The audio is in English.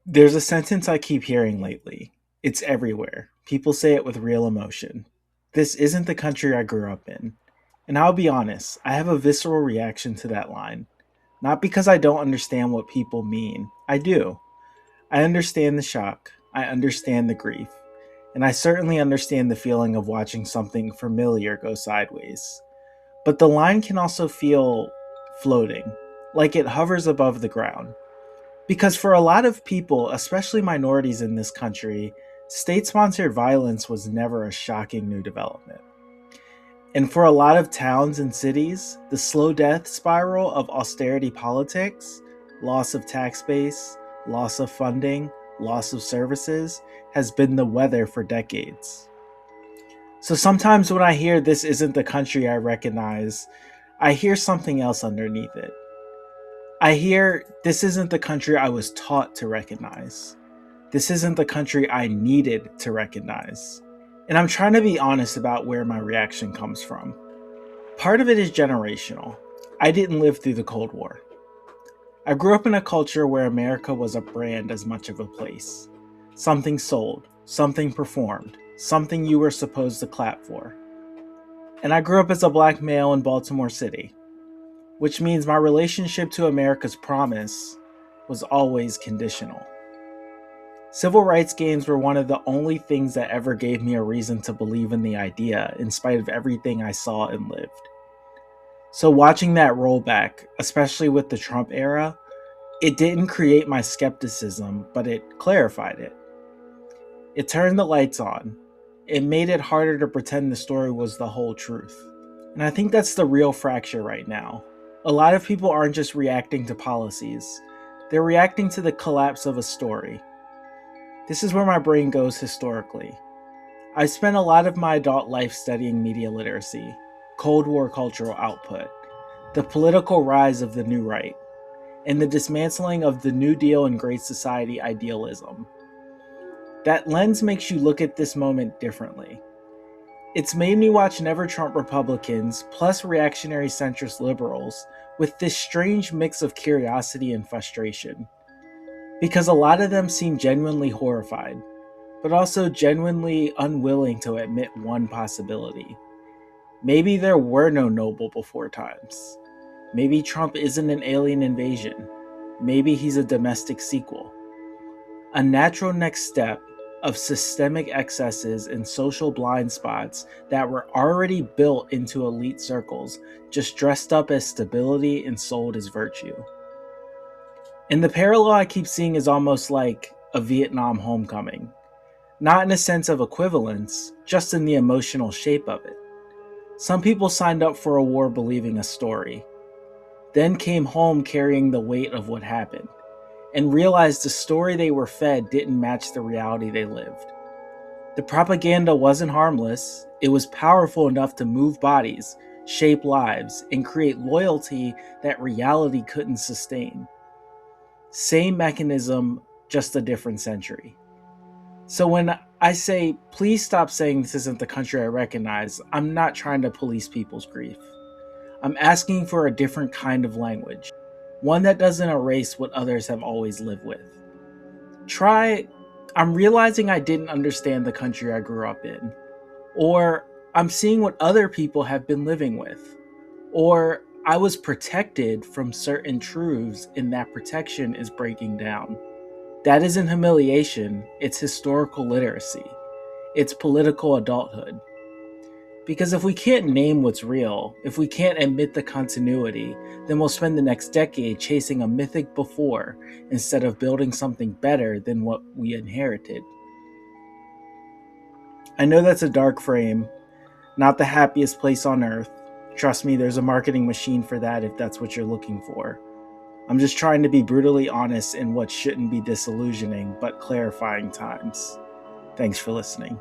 There's a sentence I keep hearing lately. It's everywhere. People say it with real emotion. This isn't the country I grew up in. And I'll be honest, I have a visceral reaction to that line. Not because I don't understand what people mean. I do. I understand the shock. I understand the grief. And I certainly understand the feeling of watching something familiar go sideways. But the line can also feel floating, like it hovers above the ground. Because for a lot of people, especially minorities in this country, state sponsored violence was never a shocking new development. And for a lot of towns and cities, the slow death spiral of austerity politics, loss of tax base, loss of funding, loss of services, has been the weather for decades. So sometimes when I hear this isn't the country I recognize, I hear something else underneath it. I hear this isn't the country I was taught to recognize. This isn't the country I needed to recognize. And I'm trying to be honest about where my reaction comes from. Part of it is generational. I didn't live through the Cold War. I grew up in a culture where America was a brand as much of a place. Something sold, something performed, something you were supposed to clap for. And I grew up as a black male in Baltimore City, which means my relationship to America's promise was always conditional. Civil rights gains were one of the only things that ever gave me a reason to believe in the idea, in spite of everything I saw and lived. So watching that rollback, especially with the Trump era, it didn't create my skepticism, but it clarified it. It turned the lights on. It made it harder to pretend the story was the whole truth. And I think that's the real fracture right now. A lot of people aren't just reacting to policies, they're reacting to the collapse of a story. This is where my brain goes historically. I spent a lot of my adult life studying media literacy, Cold War cultural output, the political rise of the new right, and the dismantling of the New Deal and Great Society idealism. That lens makes you look at this moment differently. It's made me watch Never Trump Republicans plus reactionary centrist liberals with this strange mix of curiosity and frustration. Because a lot of them seem genuinely horrified, but also genuinely unwilling to admit one possibility. Maybe there were no noble before times. Maybe Trump isn't an alien invasion. Maybe he's a domestic sequel. A natural next step of systemic excesses and social blind spots that were already built into elite circles, just dressed up as stability and sold as virtue. And the parallel I keep seeing is almost like a Vietnam homecoming. Not in a sense of equivalence, just in the emotional shape of it. Some people signed up for a war believing a story, then came home carrying the weight of what happened, and realized the story they were fed didn't match the reality they lived. The propaganda wasn't harmless, it was powerful enough to move bodies, shape lives, and create loyalty that reality couldn't sustain. Same mechanism, just a different century. So when I say, please stop saying this isn't the country I recognize, I'm not trying to police people's grief. I'm asking for a different kind of language, one that doesn't erase what others have always lived with. I'm realizing I didn't understand the country I grew up in, or I'm seeing what other people have been living with, or I was protected from certain truths and that protection is breaking down. That isn't humiliation, it's historical literacy. It's political adulthood. Because if we can't name what's real, if we can't admit the continuity, then we'll spend the next decade chasing a mythic before instead of building something better than what we inherited. I know that's a dark frame, not the happiest place on earth. Trust me, there's a marketing machine for that if that's what you're looking for. I'm just trying to be brutally honest in what shouldn't be disillusioning but clarifying times. Thanks for listening.